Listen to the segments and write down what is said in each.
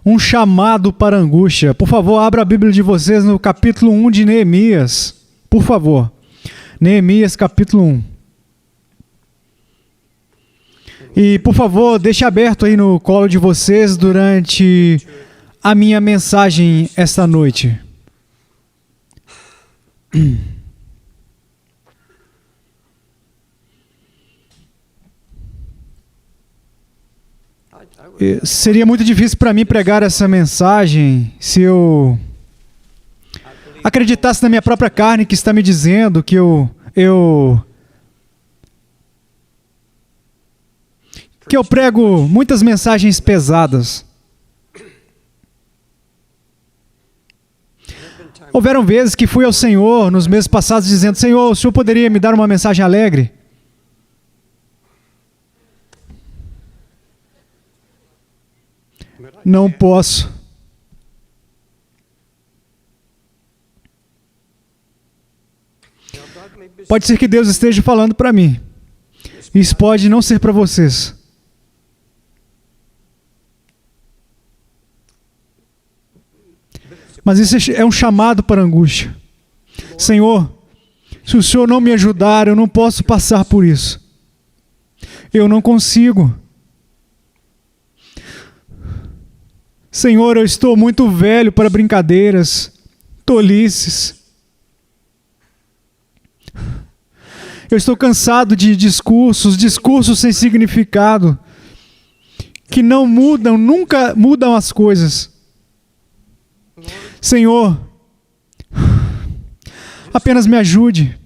Um chamado para a angústia. Por favor, abra a Bíblia de vocês no capítulo 1 de Neemias. Por favor. Neemias, capítulo 1. E, por favor, deixe aberto aí no colo de vocês durante a minha mensagem esta noite. Seria muito difícil para mim pregar essa mensagem se eu acreditasse na minha própria carne que está me dizendo que eu prego muitas mensagens pesadas. Houveram vezes que fui ao Senhor nos meses passados dizendo: Senhor, o Senhor poderia me dar uma mensagem alegre? Não posso. Pode ser que Deus esteja falando para mim. Isso pode não ser para vocês. Mas isso é um chamado para a angústia. Senhor, se o Senhor não me ajudar, eu não posso passar por isso. Eu não consigo. Senhor, eu estou muito velho para brincadeiras, tolices. Eu estou cansado de discursos sem significado, que não mudam, nunca mudam as coisas. Senhor, apenas me ajude.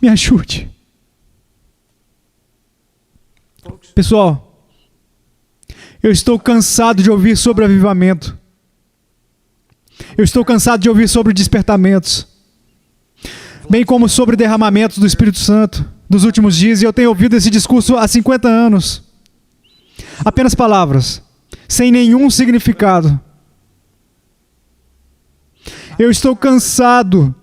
Me ajude. Pessoal, eu estou cansado de ouvir sobre avivamento. Eu estou cansado de ouvir sobre despertamentos, bem como sobre derramamentos do Espírito Santo dos últimos dias, e eu tenho ouvido esse discurso há 50 anos. Apenas palavras, sem nenhum significado. Eu estou cansado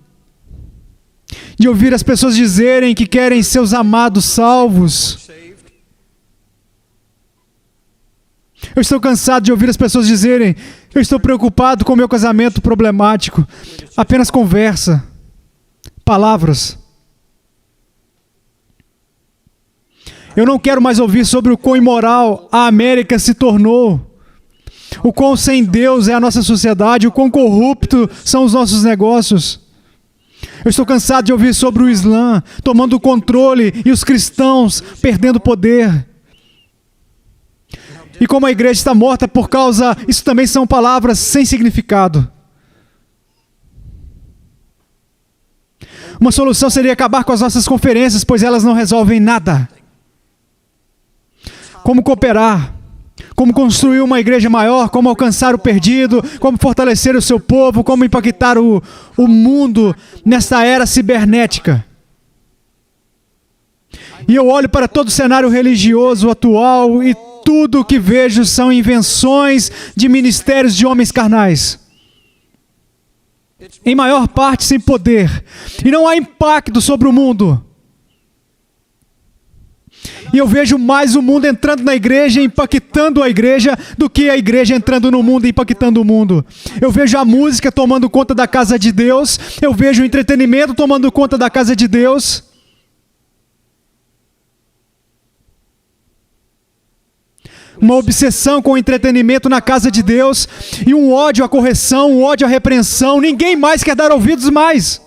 de ouvir as pessoas dizerem que querem seus amados salvos. Eu estou cansado de ouvir as pessoas dizerem: eu estou preocupado com o meu casamento problemático. Apenas conversa, palavras. Eu não quero mais ouvir sobre o quão imoral a América se tornou, o quão sem Deus é a nossa sociedade, o quão corrupto são os nossos negócios. Eu estou cansado de ouvir sobre o Islã tomando o controle e os cristãos perdendo poder. E como a igreja está morta por causa... Isso também são palavras sem significado. Uma solução seria acabar com as nossas conferências, pois elas não resolvem nada. Como cooperar? Como construir uma igreja maior? Como alcançar o perdido? Como fortalecer o seu povo? Como impactar o mundo nesta era cibernética? E eu olho para todo o cenário religioso atual e tudo o que vejo são invenções de ministérios de homens carnais. Em maior parte sem poder. E não há impacto sobre o mundo. E eu vejo mais o mundo entrando na igreja e impactando a igreja do que a igreja entrando no mundo e impactando o mundo. Eu vejo a música tomando conta da casa de Deus. Eu vejo o entretenimento tomando conta da casa de Deus. Uma obsessão com o entretenimento na casa de Deus e um ódio à correção, um ódio à repreensão. Ninguém mais quer dar ouvidos mais.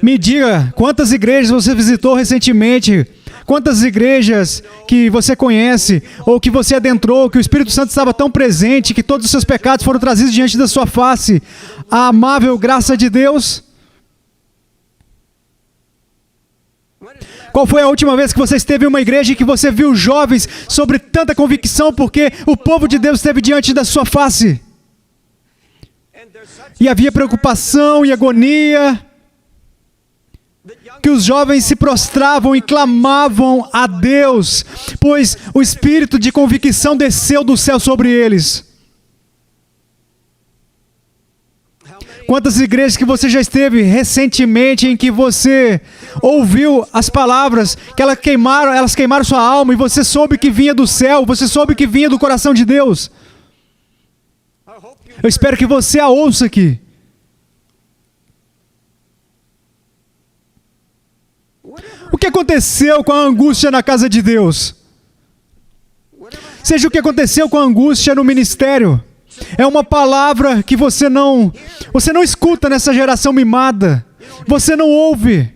Me diga, quantas igrejas você visitou recentemente? Quantas igrejas que você conhece ou que você adentrou, que o Espírito Santo estava tão presente que todos os seus pecados foram trazidos diante da sua face? A amável graça de Deus? Qual foi a última vez que você esteve em uma igreja e que você viu jovens sobre tanta convicção porque o povo de Deus esteve diante da sua face? E havia preocupação e agonia, que os jovens se prostravam e clamavam a Deus, pois o espírito de convicção desceu do céu sobre eles. Quantas igrejas que você já esteve recentemente em que você ouviu as palavras, que elas queimaram sua alma e você soube que vinha do céu, você soube que vinha do coração de Deus. Eu espero que você a ouça aqui. O que aconteceu com a angústia na casa de Deus? Seja o que aconteceu com a angústia no ministério, é uma palavra que você não escuta nessa geração mimada. Você não ouve.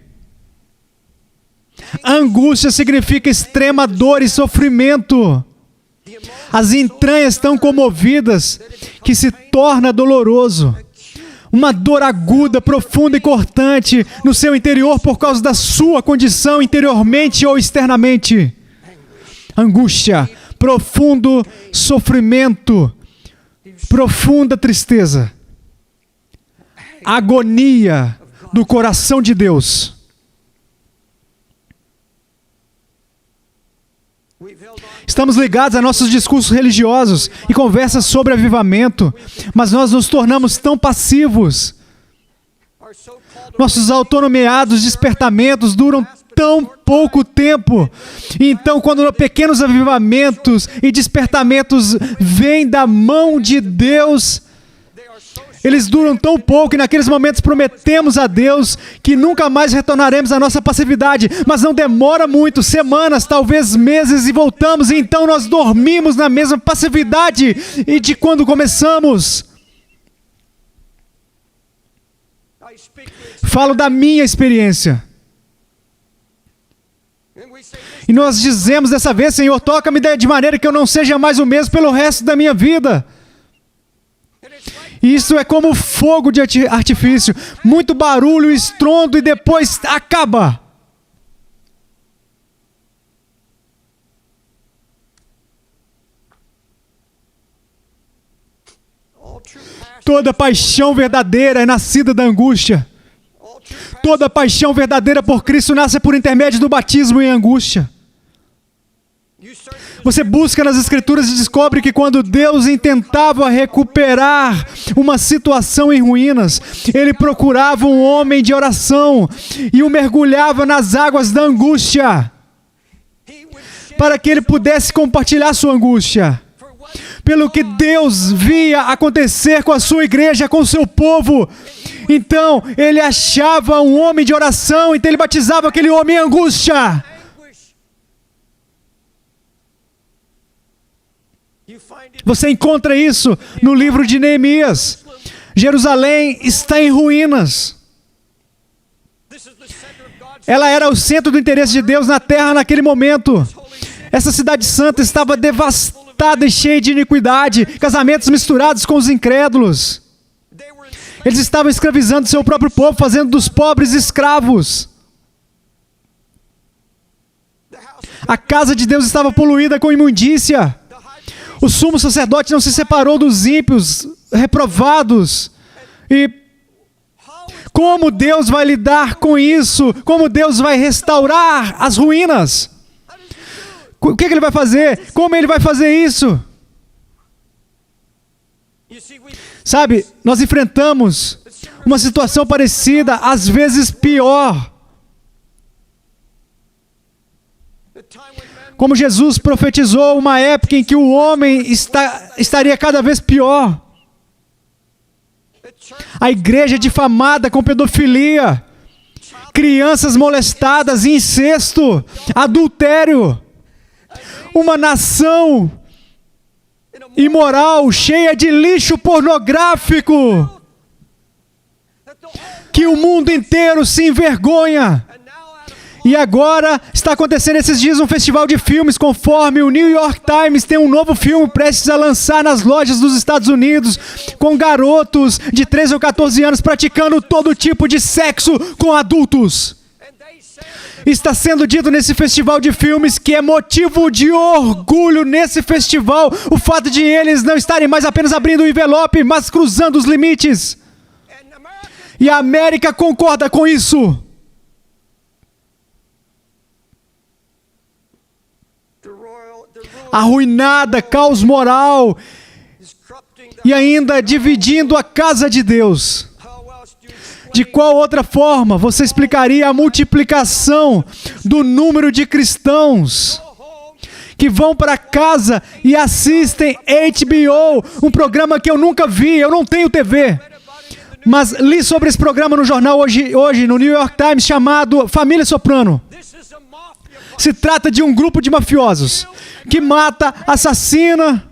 A angústia significa extrema dor e sofrimento. As entranhas tão comovidas que se torna doloroso. Uma dor aguda, profunda e cortante no seu interior por causa da sua condição interiormente ou externamente. Angústia, profundo sofrimento, profunda tristeza, agonia do coração de Deus. Estamos ligados a nossos discursos religiosos e conversas sobre avivamento, mas nós nos tornamos tão passivos. Nossos autonomeados despertamentos duram tão pouco tempo. Então, quando pequenos avivamentos e despertamentos vêm da mão de Deus, eles duram tão pouco e naqueles momentos prometemos a Deus que nunca mais retornaremos à nossa passividade, mas não demora muito, semanas, talvez meses, e voltamos, e então nós dormimos na mesma passividade e de quando começamos. Falo da minha experiência. E nós dizemos dessa vez: Senhor, toca-me de maneira que eu não seja mais o mesmo pelo resto da minha vida. E isso é como fogo de artifício. Muito barulho, estrondo e depois acaba. Toda paixão verdadeira é nascida da angústia. Toda paixão verdadeira por Cristo nasce por intermédio do batismo em angústia. Você busca nas Escrituras e descobre que quando Deus intentava recuperar uma situação em ruínas, Ele procurava um homem de oração e o mergulhava nas águas da angústia, para que ele pudesse compartilhar sua angústia. Pelo que Deus via acontecer com a sua igreja, com o seu povo. Então, ele achava um homem de oração, então ele batizava aquele homem em angústia. Você encontra isso no livro de Neemias. Jerusalém está em ruínas. Ela era o centro do interesse de Deus na terra naquele momento. Essa cidade santa estava devastada e cheia de iniquidade, casamentos misturados com os incrédulos. Eles estavam escravizando seu próprio povo, fazendo dos pobres escravos. A casa de Deus estava poluída com imundícia. O sumo sacerdote não se separou dos ímpios, reprovados. E como Deus vai lidar com isso? Como Deus vai restaurar as ruínas? O que Ele vai fazer? Como Ele vai fazer isso? Sabe, nós enfrentamos uma situação parecida, às vezes pior. Como Jesus profetizou uma época em que o homem estaria cada vez pior. A igreja difamada com pedofilia, crianças molestadas, incesto, adultério. Uma nação imoral, cheia de lixo pornográfico, que o mundo inteiro se envergonha. E agora está acontecendo esses dias um festival de filmes, conforme o New York Times tem um novo filme prestes a lançar nas lojas dos Estados Unidos, com garotos de 13 ou 14 anos praticando todo tipo de sexo com adultos. Está sendo dito nesse festival de filmes que é motivo de orgulho nesse festival o fato de eles não estarem mais apenas abrindo o envelope, mas cruzando os limites. E a América concorda com isso. Arruinada, caos moral e ainda dividindo a casa de Deus. De qual outra forma você explicaria a multiplicação do número de cristãos que vão para casa e assistem HBO, um programa que eu nunca vi, eu não tenho TV, mas li sobre esse programa no jornal hoje no New York Times, chamado Família Soprano. Se trata de um grupo de mafiosos que mata, assassina,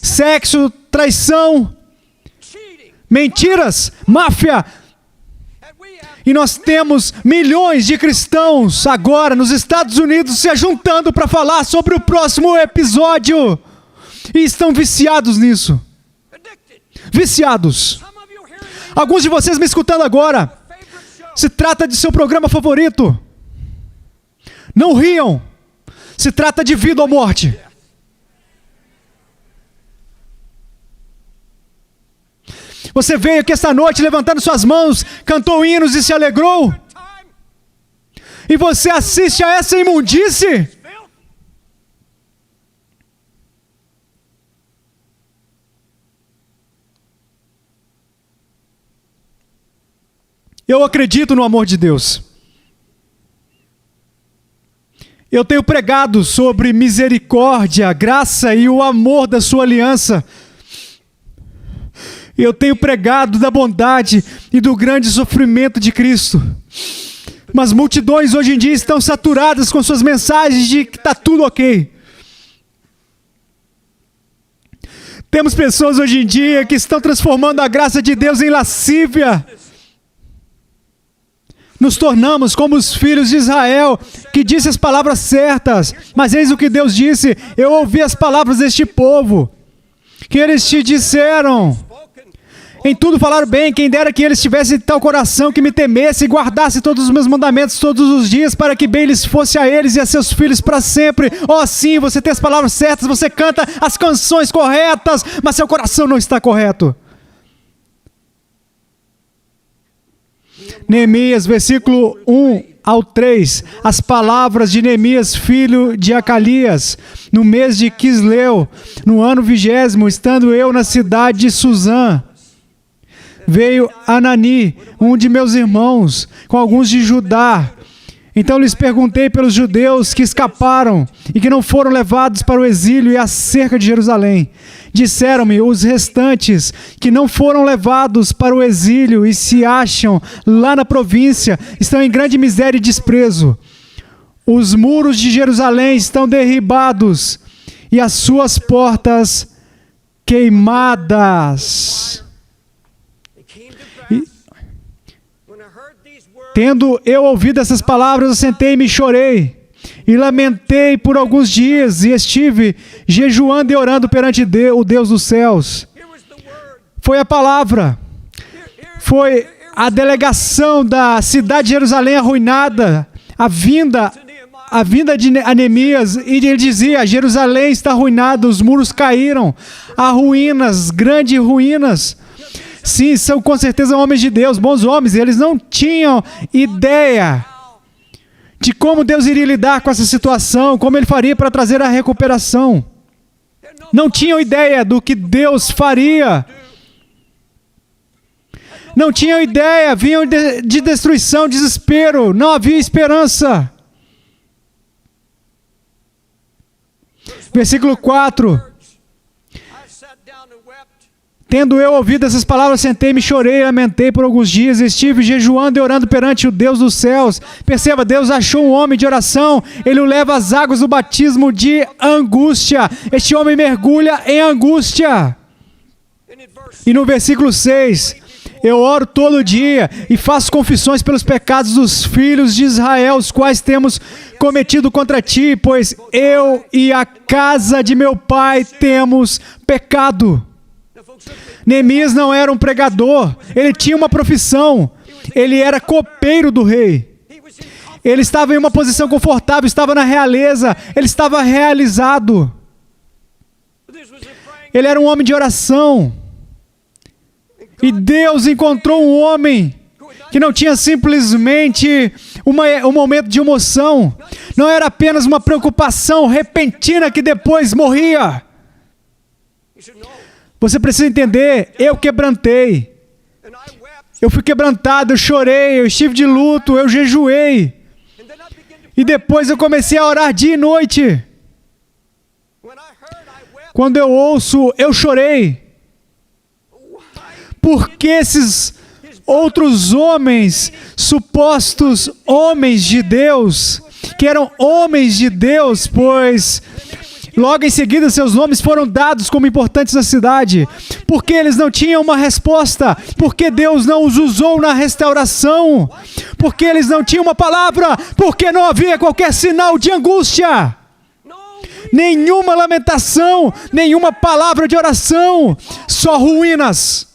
sexo, traição, mentiras, máfia. E nós temos milhões de cristãos agora nos Estados Unidos se juntando para falar sobre o próximo episódio. E estão viciados nisso. Viciados. Alguns de vocês me escutando agora, se trata de seu programa favorito. Não riam. Se trata de vida ou morte. Você veio aqui esta noite levantando suas mãos, cantou hinos e se alegrou? E você assiste a essa imundície? Eu acredito no amor de Deus. Eu tenho pregado sobre misericórdia, graça e o amor da sua aliança. Eu tenho pregado da bondade e do grande sofrimento de Cristo. Mas multidões hoje em dia estão saturadas com suas mensagens de que está tudo ok. Temos pessoas hoje em dia que estão transformando a graça de Deus em lascívia. Nos tornamos como os filhos de Israel, que disse as palavras certas. Mas eis o que Deus disse: eu ouvi as palavras deste povo, que eles te disseram. Em tudo falaram bem, quem dera que eles tivessem tal coração que me temesse e guardasse todos os meus mandamentos todos os dias, para que bem lhes fosse a eles e a seus filhos para sempre. Oh sim, você tem as palavras certas, você canta as canções corretas, mas seu coração não está correto. Neemias, versículo 1 ao 3, as palavras de Neemias, filho de Acalias, no mês de Quisleu, no ano 20º, estando eu na cidade de Suzã, veio Anani, um de meus irmãos, com alguns de Judá. Então lhes perguntei pelos judeus que escaparam e que não foram levados para o exílio e acerca de Jerusalém. Disseram-me os restantes que não foram levados para o exílio e se acham lá na província, estão em grande miséria e desprezo. Os muros de Jerusalém estão derribados e as suas portas queimadas. Tendo eu ouvido essas palavras, eu sentei-me e chorei, e lamentei por alguns dias, e estive jejuando e orando perante o Deus dos céus. Foi a palavra, foi a delegação da cidade de Jerusalém arruinada, a vinda de Neemias, e ele dizia: Jerusalém está arruinada, os muros caíram, há ruínas, grandes ruínas. Sim, são com certeza homens de Deus, bons homens. Eles não tinham ideia de como Deus iria lidar com essa situação, como Ele faria para trazer a recuperação. Não tinham ideia do que Deus faria. Não tinham ideia, vinham de destruição, desespero, não havia esperança. Versículo 4. Tendo eu ouvido essas palavras, sentei-me, chorei e lamentei por alguns dias, estive jejuando e orando perante o Deus dos céus. Perceba, Deus achou um homem de oração, Ele o leva às águas do batismo de angústia. Este homem mergulha em angústia. E no versículo 6, eu oro todo dia e faço confissões pelos pecados dos filhos de Israel, os quais temos cometido contra ti, pois eu e a casa de meu pai temos pecado. Neemias não era um pregador, ele tinha uma profissão, ele era copeiro do rei. Ele estava em uma posição confortável, estava na realeza, ele estava realizado. Ele era um homem de oração. E Deus encontrou um homem que não tinha simplesmente um momento de emoção, não era apenas uma preocupação repentina que depois morria. Você precisa entender, eu quebrantei Eu fui quebrantado, eu chorei, eu estive de luto, eu jejuei. E depois eu comecei a orar dia e noite. Quando eu ouço, eu chorei. Porque esses outros homens, supostos homens de Deus, que eram homens de Deus, pois logo em seguida seus nomes foram dados como importantes na cidade, porque eles não tinham uma resposta, porque Deus não os usou na restauração, porque eles não tinham uma palavra, porque não havia qualquer sinal de angústia, nenhuma lamentação, nenhuma palavra de oração, só ruínas.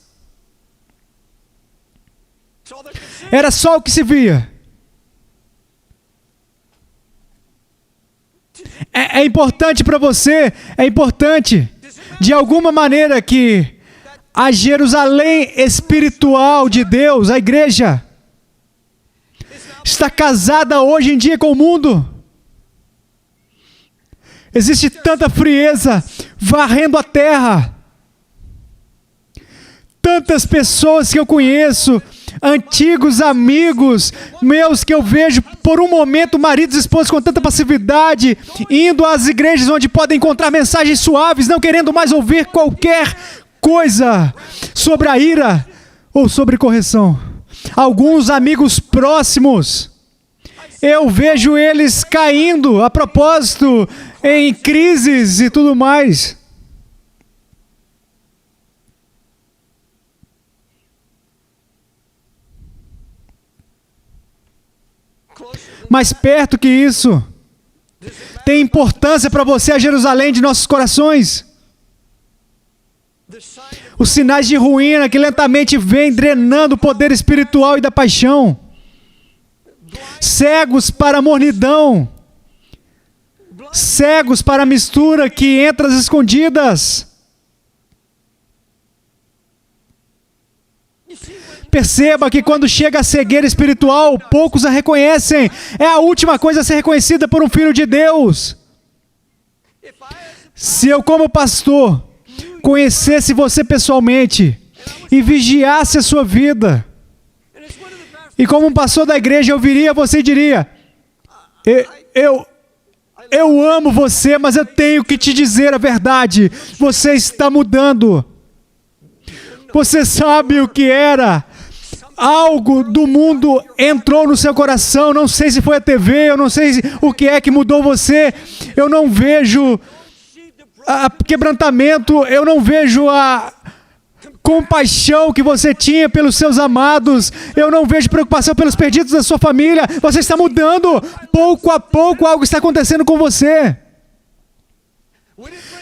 Era só o que se via. É importante para você, é importante, de alguma maneira, que a Jerusalém espiritual de Deus, a igreja, está casada hoje em dia com o mundo. Existe tanta frieza varrendo a terra. Tantas pessoas que eu conheço, antigos amigos meus que eu vejo por um momento, maridos e esposas com tanta passividade, indo às igrejas onde podem encontrar mensagens suaves, não querendo mais ouvir qualquer coisa sobre a ira ou sobre correção. Alguns amigos próximos, eu vejo eles caindo a propósito em crises e tudo mais. Mais perto que isso, tem importância para você a Jerusalém de nossos corações. Os sinais de ruína que lentamente vêm drenando o poder espiritual e da paixão. Cegos para a mornidão. Cegos para a mistura que entra às escondidas. Perceba que quando chega a cegueira espiritual, poucos a reconhecem. É a última coisa a ser reconhecida por um filho de Deus. Se eu, como pastor, conhecesse você pessoalmente e vigiasse a sua vida, e como um pastor da igreja eu viria a você e diria: eu amo você, mas eu tenho que te dizer a verdade. Você está mudando. Você sabe o que era. Algo do mundo entrou no seu coração. Não sei se foi a TV, eu não sei o que é que mudou você. Eu não vejo quebrantamento, eu não vejo a compaixão que você tinha pelos seus amados, eu não vejo preocupação pelos perdidos da sua família. Você está mudando. Pouco a pouco algo está acontecendo com você.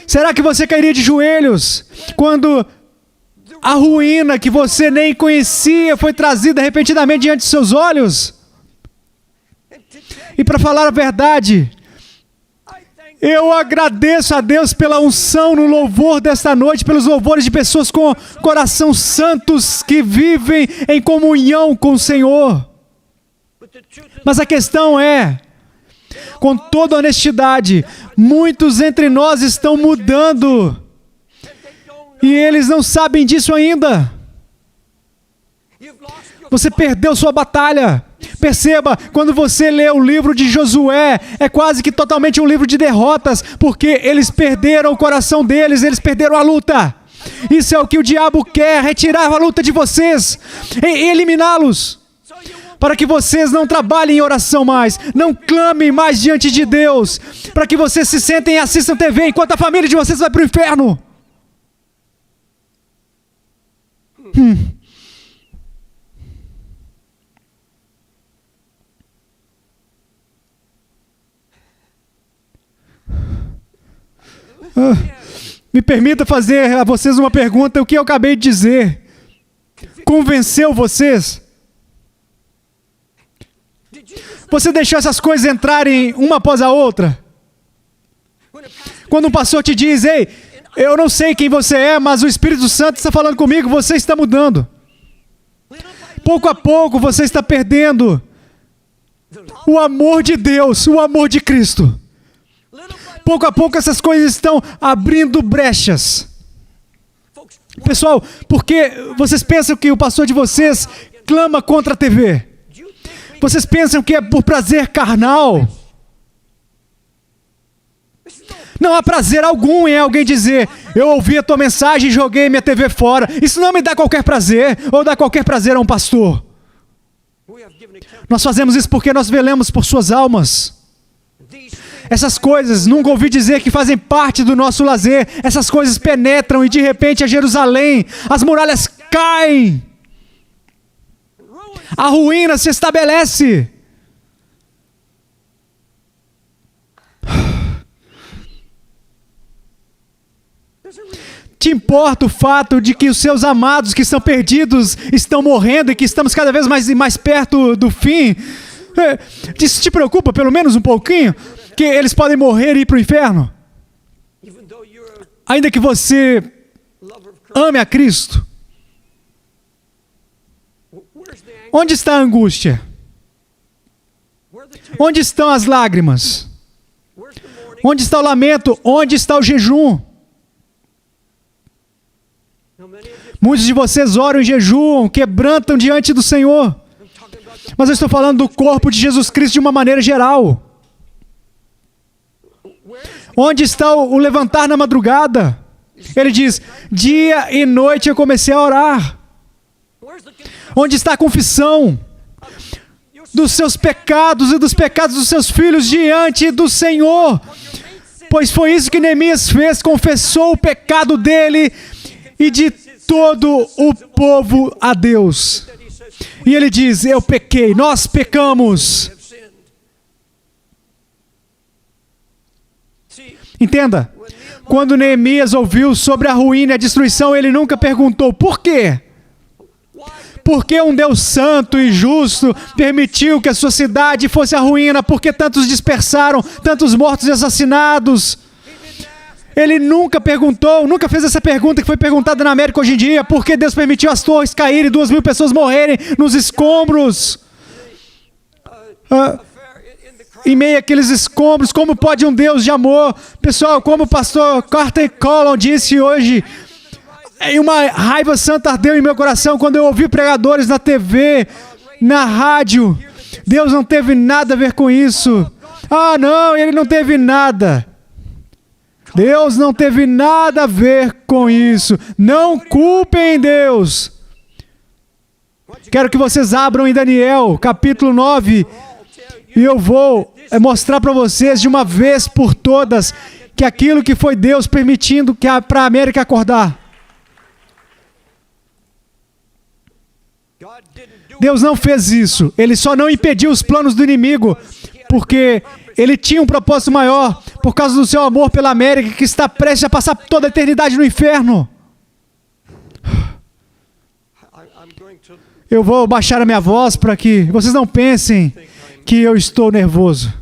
Será que você cairia de joelhos quando a ruína que você nem conhecia foi trazida repentinamente diante de seus olhos? E para falar a verdade, eu agradeço a Deus pela unção no louvor desta noite, pelos louvores de pessoas com coração santos que vivem em comunhão com o Senhor. Mas a questão é, com toda honestidade, muitos entre nós estão mudando. E eles não sabem disso ainda. Você perdeu sua batalha. Perceba, quando você lê o livro de Josué, é quase que totalmente um livro de derrotas, porque eles perderam o coração deles, eles perderam a luta. Isso é o que o diabo quer, retirar a luta de vocês, e eliminá-los, para que vocês não trabalhem em oração mais, não clamem mais diante de Deus, para que vocês se sentem e assistam TV, enquanto a família de vocês vai para o inferno. Me permita fazer a vocês uma pergunta. O que eu acabei de dizer convenceu vocês? Você deixou essas coisas entrarem uma após a outra? Quando um pastor te diz: ei, eu não sei quem você é, mas o Espírito Santo está falando comigo, você está mudando. Pouco a pouco você está perdendo o amor de Deus, o amor de Cristo. Pouco a pouco essas coisas estão abrindo brechas. Pessoal, por que vocês pensam que o pastor de vocês clama contra a TV? Vocês pensam que é por prazer carnal? Não há prazer algum em alguém dizer: eu ouvi a tua mensagem e joguei minha TV fora. Isso não me dá qualquer prazer, ou dá qualquer prazer a um pastor. Nós fazemos isso porque nós velamos por suas almas. Essas coisas, nunca ouvi dizer que fazem parte do nosso lazer. Essas coisas penetram e de repente a Jerusalém, as muralhas caem. A ruína se estabelece. Te importa o fato de que os seus amados que estão perdidos estão morrendo e que estamos cada vez mais perto do fim? Isso te preocupa pelo menos um pouquinho? Que eles podem morrer e ir para o inferno? Ainda que você ame a Cristo. Onde está a angústia? Onde estão as lágrimas? Onde está o lamento? Onde está o jejum? Muitos de vocês oram em jejum, quebrantam diante do Senhor. Mas eu estou falando do corpo de Jesus Cristo de uma maneira geral. Onde está o levantar na madrugada? Ele diz: dia e noite eu comecei a orar. Onde está a confissão dos seus pecados e dos pecados dos seus filhos diante do Senhor? Pois foi isso que Neemias fez, confessou o pecado dele e de todo o povo a Deus. E ele diz: eu pequei, nós pecamos. Entenda, quando Neemias ouviu sobre a ruína e a destruição, ele nunca perguntou por quê. Por que um Deus santo e justo permitiu que a sua cidade fosse a ruína? Por que tantos dispersaram, tantos mortos e assassinados? Ele nunca perguntou, nunca fez essa pergunta que foi perguntada na América hoje em dia: por que Deus permitiu as torres caírem e 2.000 pessoas morrerem nos escombros? Em meio àqueles escombros, como pode um Deus de amor? Pessoal, como o pastor Carter Collon disse hoje, uma raiva santa ardeu em meu coração quando eu ouvi pregadores na TV, na rádio. Deus não teve nada a ver com isso. Ah, não, ele não teve nada. Deus não teve nada a ver com isso. Não culpem Deus. Quero que vocês abram em Daniel, capítulo 9, e eu vou mostrar para vocês de uma vez por todas que aquilo que foi Deus permitindo para a América acordar. Deus não fez isso. Ele só não impediu os planos do inimigo, porque ele tinha um propósito maior, por causa do seu amor pela América, que está prestes a passar toda a eternidade no inferno. Eu vou baixar a minha voz para que vocês não pensem que eu estou nervoso.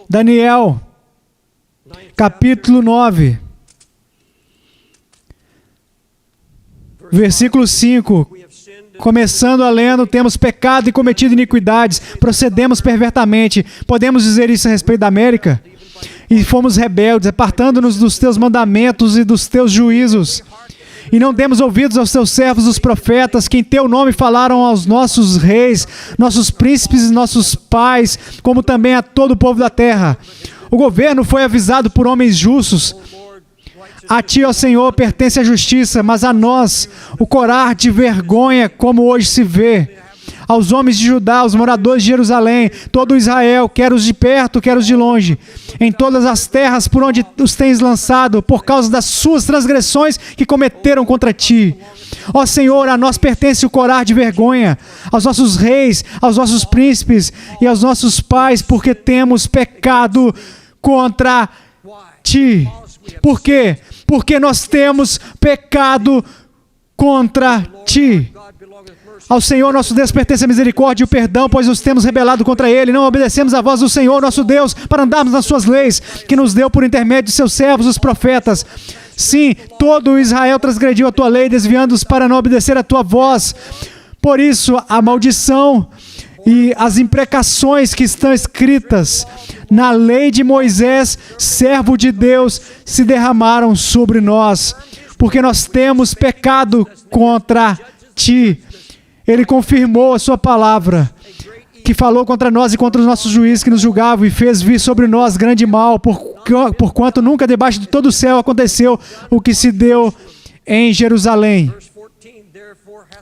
Daniel, capítulo 9, versículo 5. Começando a lendo: temos pecado e cometido iniquidades, procedemos pervertamente. Podemos dizer isso a respeito da América? E fomos rebeldes, apartando-nos dos teus mandamentos e dos teus juízos. E não demos ouvidos aos teus servos, os profetas, que em teu nome falaram aos nossos reis, nossos príncipes e nossos pais, como também a todo o povo da terra. O governo foi avisado por homens justos. A ti, ó Senhor, pertence a justiça, mas a nós o corar de vergonha, como hoje se vê. Aos homens de Judá, aos moradores de Jerusalém, todo Israel, quer os de perto, quer os de longe, em todas as terras por onde os tens lançado, por causa das suas transgressões que cometeram contra ti. Ó Senhor, a nós pertence o corar de vergonha, aos nossos reis, aos nossos príncipes e aos nossos pais, porque temos pecado contra ti. Por quê? Porque nós temos pecado contra ti. Ao Senhor nosso Deus pertence a misericórdia e o perdão, pois nos temos rebelado contra Ele. Não obedecemos a voz do Senhor nosso Deus para andarmos nas suas leis, que nos deu por intermédio de seus servos, os profetas. Sim, todo Israel transgrediu a tua lei, desviando-os para não obedecer a tua voz. Por isso, a maldição E as imprecações que estão escritas na lei de Moisés, servo de Deus, se derramaram sobre nós, porque nós temos pecado contra ti. Ele confirmou a sua palavra, que falou contra nós e contra os nossos juízes que nos julgavam, e fez vir sobre nós grande mal, porquanto nunca debaixo de todo o céu aconteceu o que se deu em Jerusalém.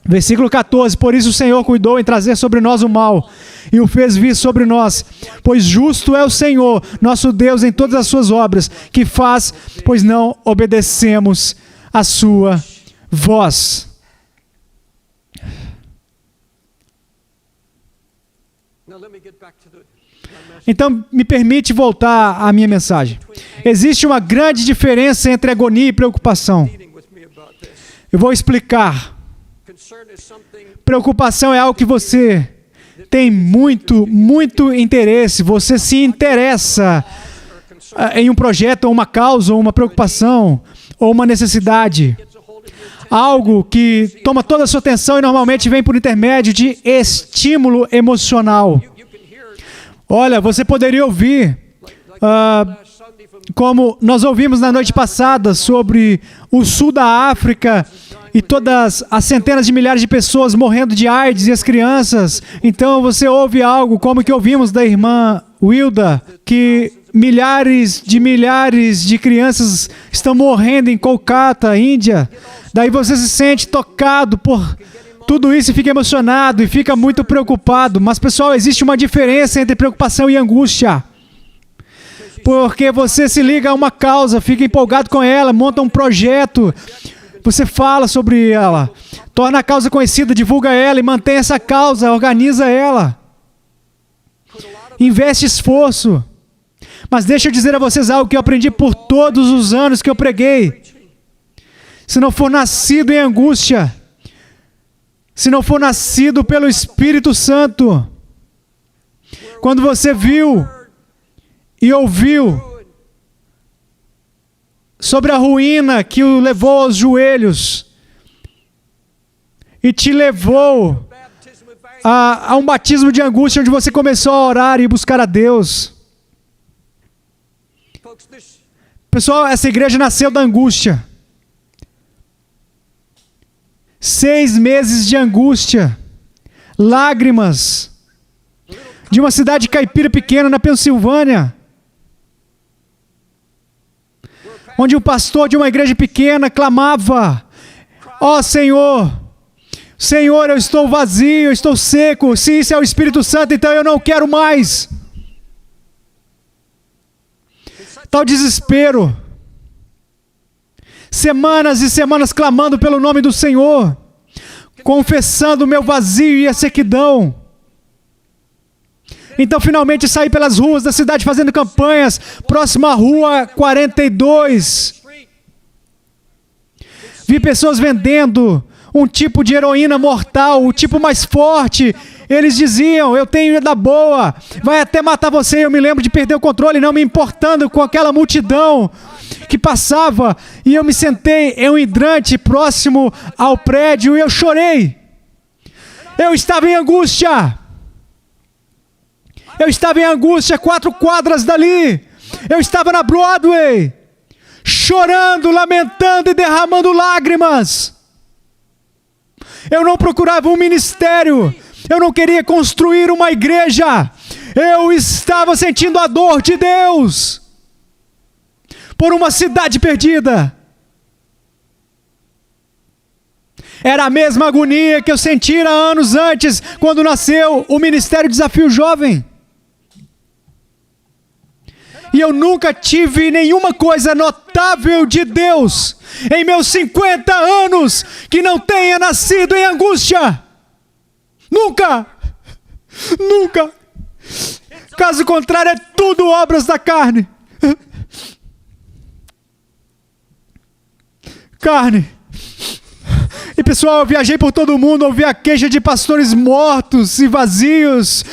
Versículo 14, por isso o Senhor cuidou em trazer sobre nós o mal, e o fez vir sobre nós, pois justo é o Senhor, nosso Deus, em todas as suas obras, que faz, pois não obedecemos a sua voz. Então, me permite voltar à minha mensagem. Existe uma grande diferença entre agonia e preocupação. Eu vou explicar. Preocupação é algo que você tem muito interesse. Você se interessa em um projeto, ou uma causa, ou uma preocupação, ou uma necessidade. Algo que toma toda a sua atenção e normalmente vem por intermédio de estímulo emocional. Olha, você poderia ouvir, como nós ouvimos na noite passada, sobre o sul da África e todas as centenas de milhares de pessoas morrendo de AIDS e as crianças. Então você ouve algo como que ouvimos da irmã Wilda, que milhares de crianças estão morrendo em Kolkata, Índia. Daí você se sente tocado por tudo isso e fica emocionado e fica muito preocupado. Mas, pessoal, existe uma diferença entre preocupação e angústia. Porque você se liga a uma causa, fica empolgado com ela, monta um projeto, você fala sobre ela, torna a causa conhecida, divulga ela e mantém essa causa, organiza ela. Investe esforço. Mas deixa eu dizer a vocês algo que eu aprendi por todos os anos que eu preguei. Se não for nascido em angústia, se não for nascido pelo Espírito Santo, quando você viu e ouviu sobre a ruína que o levou aos joelhos e te levou a um batismo de angústia, onde você começou a orar e buscar a Deus. Pessoal, essa igreja nasceu da angústia. 6 meses de angústia, lágrimas, de uma cidade caipira pequena na Pensilvânia, onde um pastor de uma igreja pequena clamava: ó Senhor, Senhor, eu estou vazio, eu estou seco, se isso é o Espírito Santo, então eu não quero mais. Tal desespero. Semanas e semanas clamando pelo nome do Senhor, confessando o meu vazio e a sequidão. Então finalmente saí pelas ruas da cidade fazendo campanhas, próximo à rua 42. Vi pessoas vendendo um tipo de heroína mortal, o tipo mais forte. Eles diziam: eu tenho da boa, vai até matar você. Eu me lembro de perder o controle, não me importando com aquela multidão que passava, e eu me sentei em um hidrante próximo ao prédio e eu chorei. Eu estava em angústia. Eu estava em angústia 4 quadras dali. Eu estava na Broadway, chorando, lamentando e derramando lágrimas. Eu não procurava um ministério. Eu não queria construir uma igreja. Eu estava sentindo a dor de Deus por uma cidade perdida. Era a mesma agonia que eu sentira anos antes, quando nasceu o Ministério Desafio Jovem. E eu nunca tive nenhuma coisa notável de Deus em meus 50 anos que não tenha nascido em angústia. Nunca! Nunca! Caso contrário, é tudo obras da carne. Carne. E pessoal, eu viajei por todo mundo, ouvi a queixa de pastores mortos e vazios,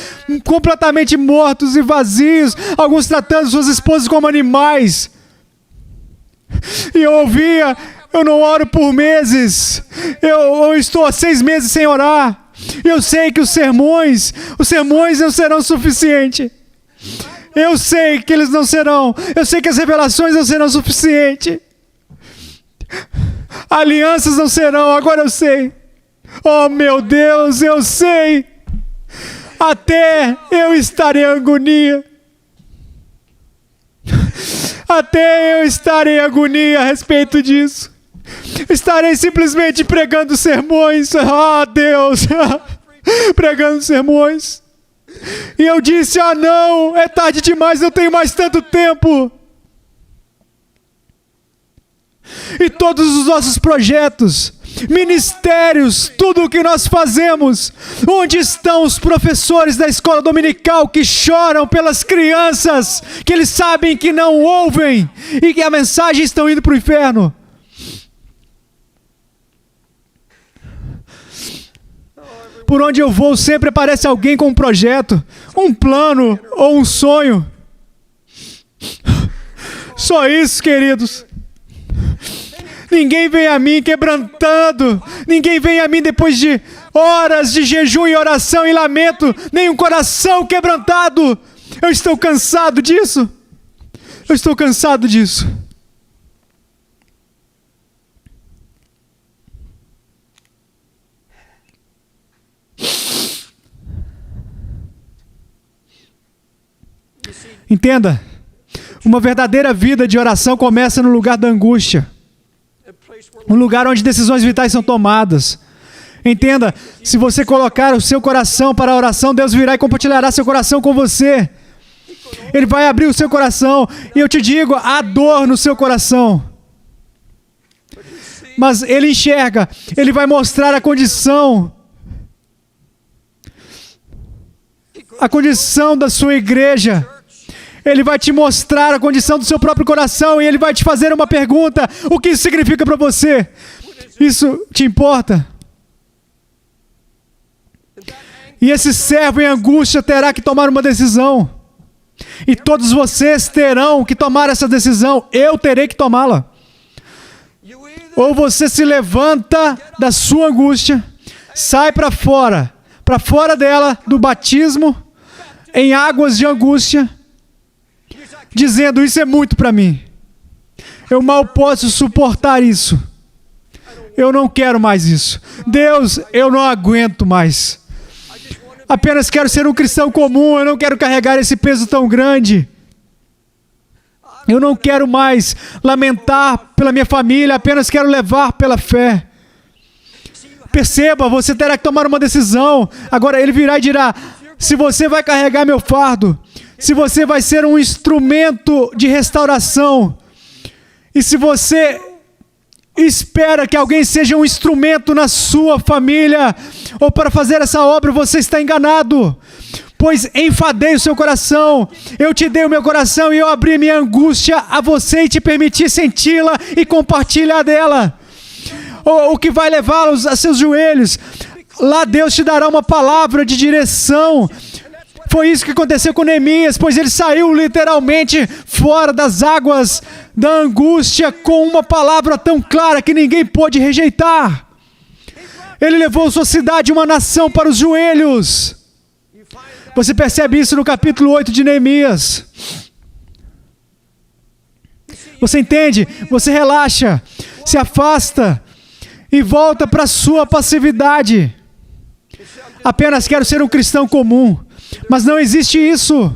completamente mortos e vazios, alguns tratando suas esposas como animais. E eu ouvia: eu não oro por meses, eu estou há 6 meses sem orar. Eu sei que os sermões não serão suficientes. Eu sei que eles não serão. Eu sei que as revelações não serão suficientes. Alianças não serão, agora eu sei. Oh meu Deus, eu sei. Até eu estar em agonia. Até eu estar em agonia a respeito disso. Estarei simplesmente pregando sermões. Ah, Deus. Pregando sermões. E eu disse, não, é tarde demais, não tenho mais tanto tempo. E todos os nossos projetos, ministérios, tudo o que nós fazemos, onde estão os professores da escola dominical que choram pelas crianças, que eles sabem que não ouvem e que a mensagem estão indo para o inferno? Por onde eu vou, sempre aparece alguém com um projeto, um plano ou um sonho. Só isso, queridos. Ninguém vem a mim quebrantando. Ninguém vem a mim depois de horas de jejum e oração e lamento. Nem um coração quebrantado. Eu estou cansado disso. Eu estou cansado disso. Entenda, uma verdadeira vida de oração começa no lugar da angústia. Um lugar onde decisões vitais são tomadas. Entenda, se você colocar o seu coração para a oração, Deus virá e compartilhará seu coração com você. Ele vai abrir o seu coração. E eu te digo, há dor no seu coração. Mas Ele enxerga, Ele vai mostrar a condição da sua igreja. Ele vai te mostrar a condição do seu próprio coração e Ele vai te fazer uma pergunta. O que isso significa para você? Isso te importa? E esse servo em angústia terá que tomar uma decisão. E todos vocês terão que tomar essa decisão. Eu terei que tomá-la. Ou você se levanta da sua angústia, sai para fora dela, do batismo, em águas de angústia, dizendo, isso é muito para mim. Eu mal posso suportar isso. Eu não quero mais isso. Deus, eu não aguento mais. Apenas quero ser um cristão comum, eu não quero carregar esse peso tão grande. Eu não quero mais lamentar pela minha família, apenas quero levar pela fé. Perceba, você terá que tomar uma decisão. Agora Ele virá e dirá, se você vai carregar meu fardo, se você vai ser um instrumento de restauração, e se você espera que alguém seja um instrumento na sua família, ou para fazer essa obra, você está enganado. Pois enfadei o seu coração, eu te dei o meu coração e eu abri minha angústia a você e te permiti senti-la e compartilhar dela. O que vai levá-los a seus joelhos. Lá Deus te dará uma palavra de direção. Foi isso que aconteceu com Neemias, pois ele saiu literalmente fora das águas da angústia com uma palavra tão clara que ninguém pôde rejeitar. Ele levou sua cidade, uma nação, para os joelhos. Você percebe isso no capítulo 8 de Neemias. Você entende? Você relaxa, se afasta e volta para a sua passividade. Apenas quero ser um cristão comum. Mas não existe isso.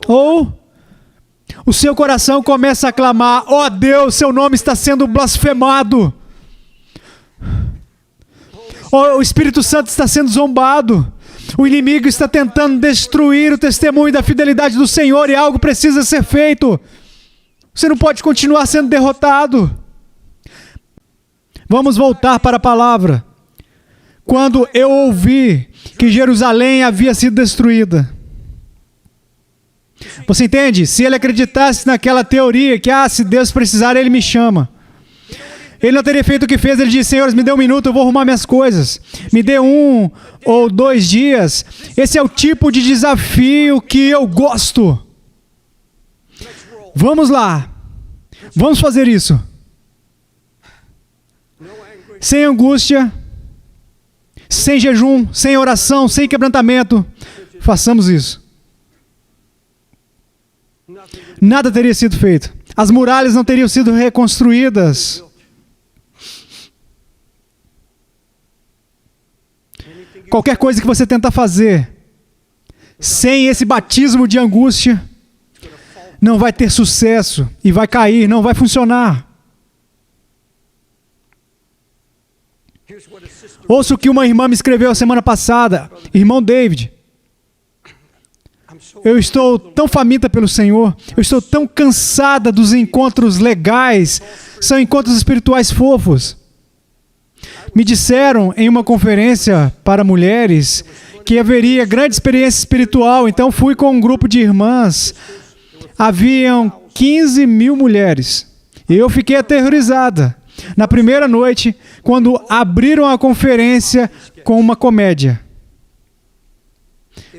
Ou o seu coração começa a clamar, ó Deus, seu nome está sendo blasfemado. O Espírito Santo está sendo zombado. O inimigo está tentando destruir o testemunho da fidelidade do Senhor e algo precisa ser feito. Você não pode continuar sendo derrotado. Vamos voltar para a palavra. Quando eu ouvi que Jerusalém havia sido destruída. Você entende? Se ele acreditasse naquela teoria que, se Deus precisar, Ele me chama. Ele não teria feito o que fez. Ele disse, Senhor, me dê um minuto, eu vou arrumar minhas coisas. Me dê 1 ou 2 dias. Esse é o tipo de desafio que eu gosto. Vamos lá. Vamos fazer isso. Sem angústia, sem jejum, sem oração, sem quebrantamento, façamos isso. Nada teria sido feito. As muralhas não teriam sido reconstruídas. Qualquer coisa que você tentar fazer sem esse batismo de angústia não vai ter sucesso e vai cair, não vai funcionar. Ouça o que uma irmã me escreveu a semana passada, irmão David. Eu estou tão faminta pelo Senhor, eu estou tão cansada dos encontros legais, são encontros espirituais fofos. Me disseram em uma conferência para mulheres que haveria grande experiência espiritual, então fui com um grupo de irmãs. Haviam 15 mil mulheres. E eu fiquei aterrorizada. Na primeira noite, quando abriram a conferência com uma comédia.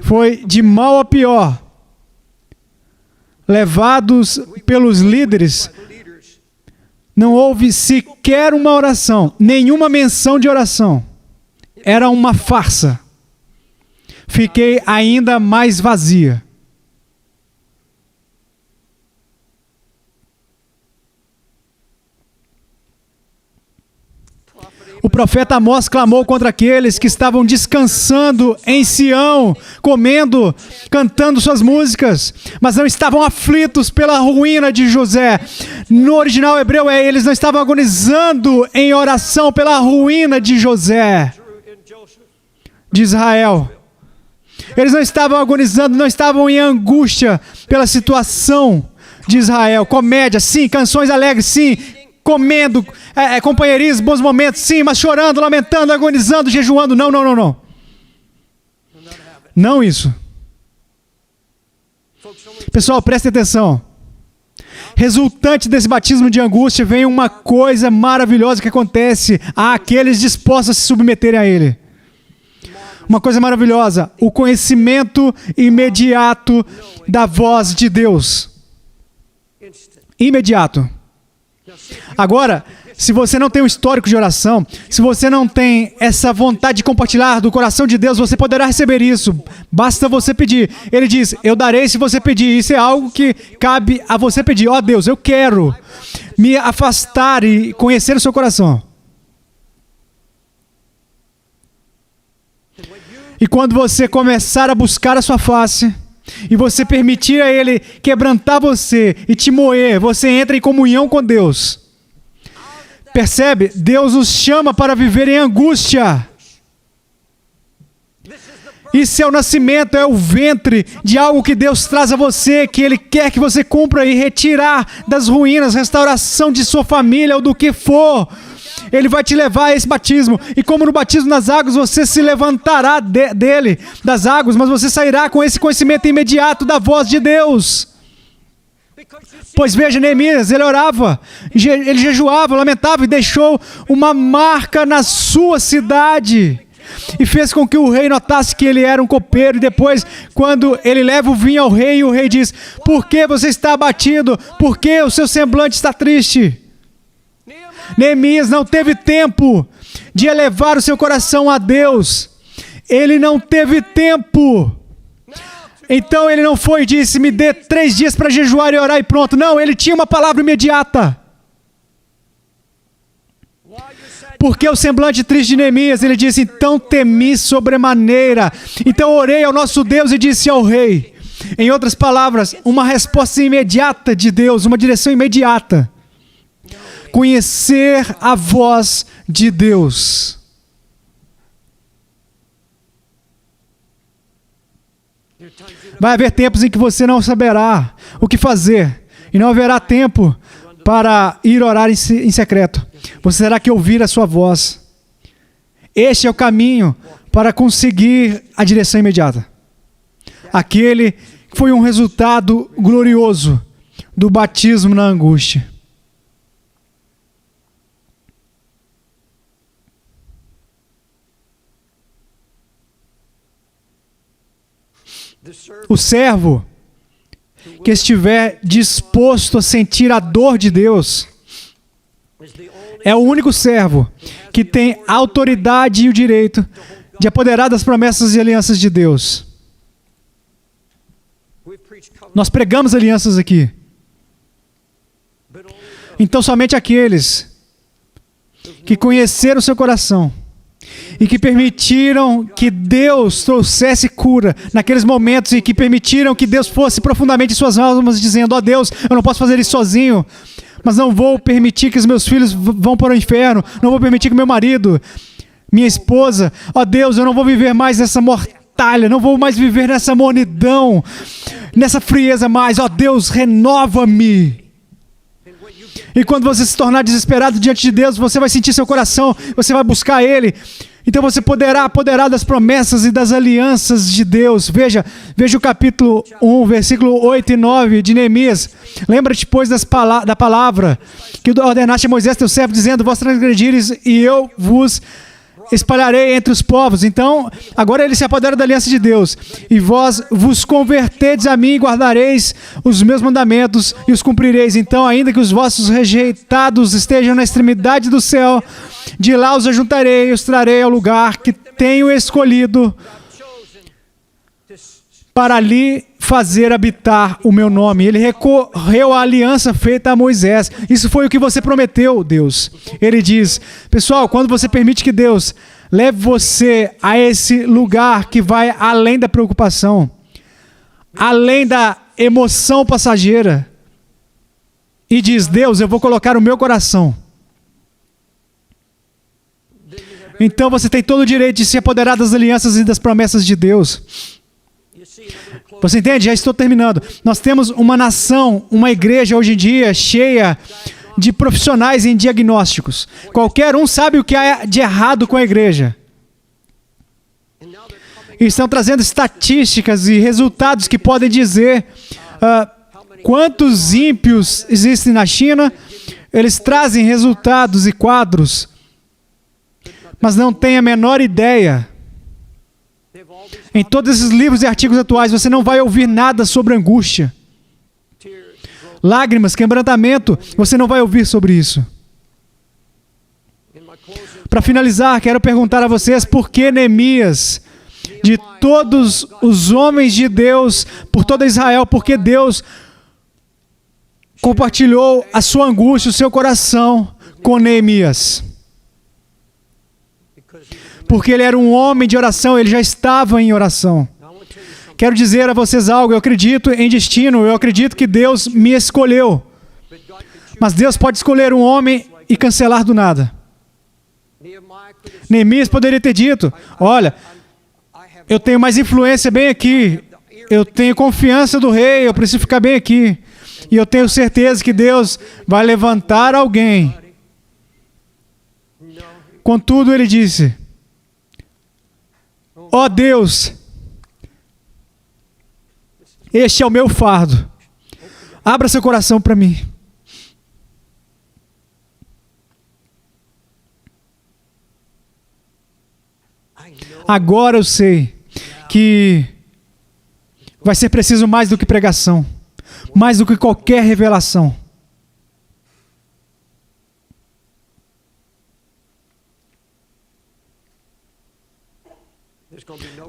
Foi de mal a pior. Levados pelos líderes, não houve sequer uma oração, nenhuma menção de oração. Era uma farsa. Fiquei ainda mais vazia. O profeta Amós clamou contra aqueles que estavam descansando em Sião, comendo, cantando suas músicas, mas não estavam aflitos pela ruína de José. No original hebreu eles não estavam agonizando em oração pela ruína de José, de Israel. Eles não estavam agonizando, não estavam em angústia pela situação de Israel. Comédia, sim, canções alegres, sim, comendo, companheirismo, bons momentos, sim, mas chorando, lamentando, agonizando, jejuando. Não, não, não, não. Não isso. Pessoal, prestem atenção. Resultante desse batismo de angústia vem uma coisa maravilhosa que acontece àqueles dispostos a se submeterem a ele. Uma coisa maravilhosa, o conhecimento imediato da voz de Deus. Imediato. Agora, se você não tem um histórico de oração, se você não tem essa vontade de compartilhar do coração de Deus, você poderá receber isso. Basta você pedir. Ele diz, eu darei se você pedir. Isso é algo que cabe a você pedir. Ó Deus, eu quero me afastar e conhecer o seu coração. E quando você começar a buscar a sua face, e você permitir a Ele quebrantar você e te moer, você entra em comunhão com Deus. Percebe? Deus nos chama para viver em angústia. Isso é o nascimento, é o ventre de algo que Deus traz a você, que Ele quer que você cumpra e retirar das ruínas, restauração de sua família ou do que for. Ele vai te levar a esse batismo. E como no batismo nas águas, você se levantará dele, das águas, mas você sairá com esse conhecimento imediato da voz de Deus. Pois veja, Neemias, ele orava, ele jejuava, lamentava e deixou uma marca na sua cidade. E fez com que o rei notasse que ele era um copeiro. E depois, quando ele leva o vinho ao rei, o rei diz, por que você está abatido? Por que o seu semblante está triste? Neemias não teve tempo de elevar o seu coração a Deus. Ele não teve tempo. Então ele não foi e disse, me dê 3 dias para jejuar e orar e pronto. Não, ele tinha uma palavra imediata. Porque o semblante triste de Neemias, ele disse, então temi sobremaneira. Então orei ao nosso Deus e disse ao rei. Em outras palavras, uma resposta imediata de Deus, uma direção imediata. Conhecer a voz de Deus. Vai haver tempos em que você não saberá o que fazer. E não haverá tempo para ir orar em secreto. Você terá que ouvir a sua voz. Este é o caminho para conseguir a direção imediata. Aquele que foi um resultado glorioso do batismo na angústia. O servo que estiver disposto a sentir a dor de Deus é o único servo que tem a autoridade e o direito de apoderar das promessas e alianças de Deus. Nós pregamos alianças aqui. Então somente aqueles que conheceram o seu coração e que permitiram que Deus trouxesse cura naqueles momentos e que permitiram que Deus fosse profundamente em suas almas, dizendo: ó Deus, eu não posso fazer isso sozinho, mas não vou permitir que os meus filhos vão para o inferno, não vou permitir que meu marido, minha esposa, ó Deus, eu não vou viver mais nessa mortalha, não vou mais viver nessa mornidão, nessa frieza mais, ó Deus, renova-me. E quando você se tornar desesperado diante de Deus, você vai sentir seu coração, você vai buscar Ele. Então você poderá apoderar das promessas e das alianças de Deus. Veja o capítulo 1, versículo 8 e 9 de Neemias. Lembra-te, pois, da palavra que ordenaste a Moisés, teu servo, dizendo: vós transgredires e eu vos espalharei entre os povos. Então, agora ele se apodera da aliança de Deus. E vós vos convertedes a mim e guardareis os meus mandamentos e os cumprireis. Então, ainda que os vossos rejeitados estejam na extremidade do céu, de lá os ajuntarei e os trarei ao lugar que tenho escolhido para ali fazer habitar o meu nome. Ele recorreu à aliança feita a Moisés. Isso foi o que você prometeu, Deus. Ele diz: pessoal, quando você permite que Deus leve você a esse lugar que vai além da preocupação, além da emoção passageira, e diz: Deus, eu vou colocar o meu coração. Então você tem todo o direito de se apoderar das alianças e das promessas de Deus. Você entende? Já estou terminando. Nós temos uma nação, uma igreja hoje em dia cheia de profissionais em diagnósticos. Qualquer um sabe o que há de errado com a igreja. E estão trazendo estatísticas e resultados que podem dizer quantos ímpios existem na China. Eles trazem resultados e quadros, mas não têm a menor ideia. Em todos esses livros e artigos atuais, você não vai ouvir nada sobre angústia. Lágrimas, quebrantamento, você não vai ouvir sobre isso. Para finalizar, quero perguntar a vocês por que Neemias, de todos os homens de Deus, por toda Israel, por que Deus compartilhou a sua angústia, o seu coração com Neemias? Porque ele era um homem de oração, ele já estava em oração. Quero dizer a vocês algo: eu acredito em destino, eu acredito que Deus me escolheu. Mas Deus pode escolher um homem e cancelar do nada. Neemias poderia ter dito: olha, eu tenho mais influência bem aqui, eu tenho confiança do rei, eu preciso ficar bem aqui. E eu tenho certeza que Deus vai levantar alguém. Contudo, ele disse: ó Deus, este é o meu fardo. Abra seu coração para mim. Agora eu sei que vai ser preciso mais do que pregação, mais do que qualquer revelação.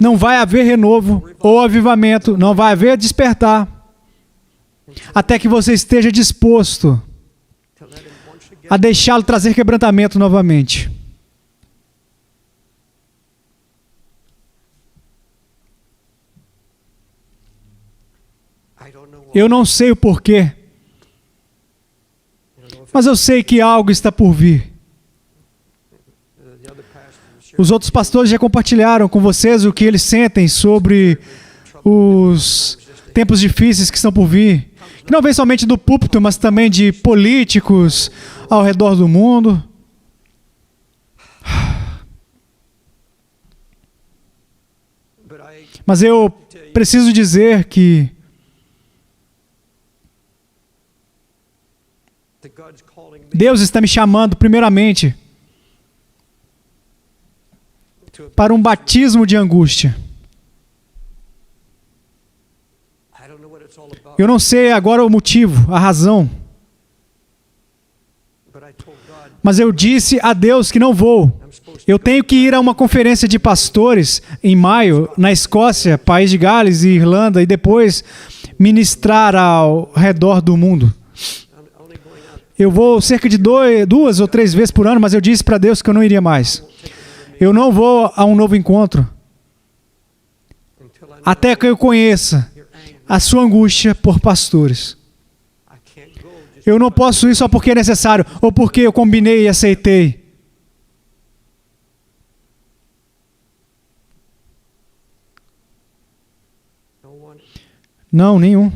Não vai haver renovo ou avivamento, não vai haver despertar, até que você esteja disposto a deixá-lo trazer quebrantamento novamente. Eu não sei o porquê, mas eu sei que algo está por vir. Os outros pastores já compartilharam com vocês o que eles sentem sobre os tempos difíceis que estão por vir, que não vem somente do púlpito, mas também de políticos ao redor do mundo. Mas eu preciso dizer que Deus está me chamando primeiramente para um batismo de angústia. Eu não sei agora o motivo, a razão, Mas eu disse a Deus que não vou. Eu tenho que ir a uma conferência de pastores em maio, na Escócia, País de Gales e Irlanda, e depois ministrar ao redor do mundo. Eu vou cerca de 2 ou 3 vezes por ano, mas eu disse para Deus que eu não iria mais. Eu não vou a um novo encontro até que eu conheça a sua angústia por pastores. Eu não posso ir só porque é necessário, ou porque eu combinei e aceitei. Não, nenhum.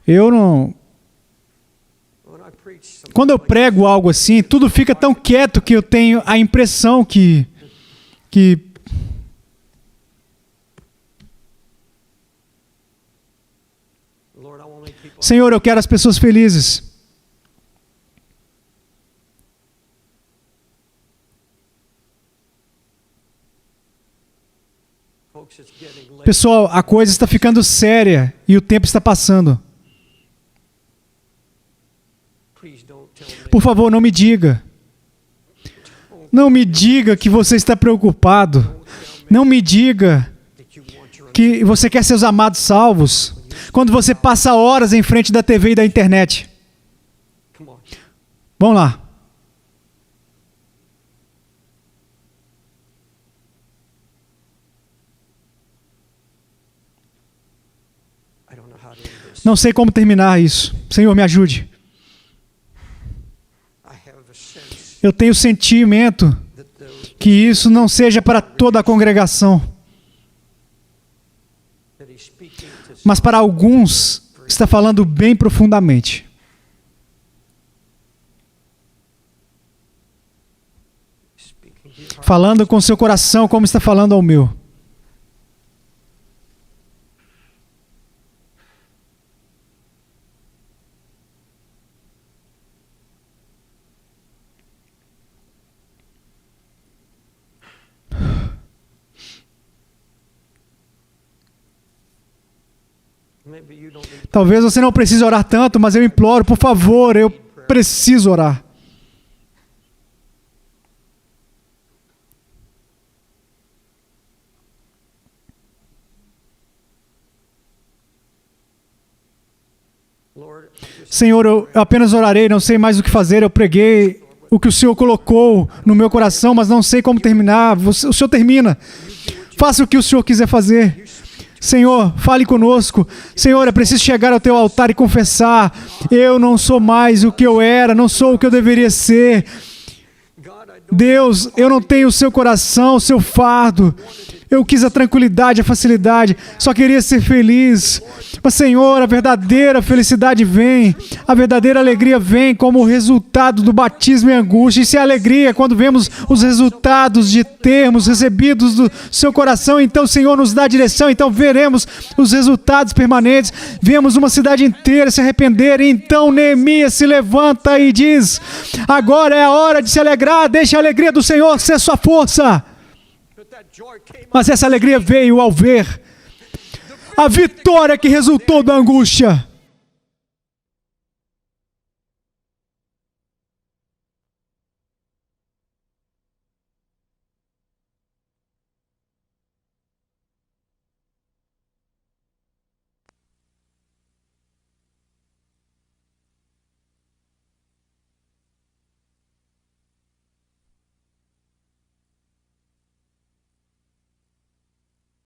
Eu não... Quando eu prego algo assim, tudo fica tão quieto que eu tenho a impressão que Senhor, eu quero as pessoas felizes. Pessoal, a coisa está ficando séria e o tempo está passando. Por favor, não me diga. Não me diga que você está preocupado. Não me diga que você quer seus amados salvos quando você passa horas em frente da TV e da internet. Vamos lá. Não sei como terminar isso. Senhor, me ajude. Eu tenho o sentimento que isso não seja para toda a congregação, mas para alguns está falando bem profundamente. Falando com seu coração como está falando ao meu. Talvez você não precise orar tanto, mas eu imploro, por favor, eu preciso orar. Senhor, eu apenas orarei, não sei mais o que fazer, eu preguei o que o Senhor colocou no meu coração, mas não sei como terminar. O Senhor termina. Faça o que o Senhor quiser fazer. Senhor, fale conosco. Senhor, é preciso chegar ao teu altar e confessar: eu não sou mais o que eu era, não sou o que eu deveria ser. Deus, eu não tenho o seu coração, o seu fardo. Eu quis a tranquilidade, a facilidade, só queria ser feliz. Mas, Senhor, a verdadeira felicidade vem, a verdadeira alegria vem como resultado do batismo em angústia. E se a alegria, quando vemos os resultados de termos recebidos do seu coração, então o Senhor nos dá direção, então veremos os resultados permanentes, vemos uma cidade inteira se arrepender, e então Neemias se levanta e diz: agora é a hora de se alegrar, deixe a alegria do Senhor ser sua força. Mas essa alegria veio ao ver a vitória que resultou da angústia.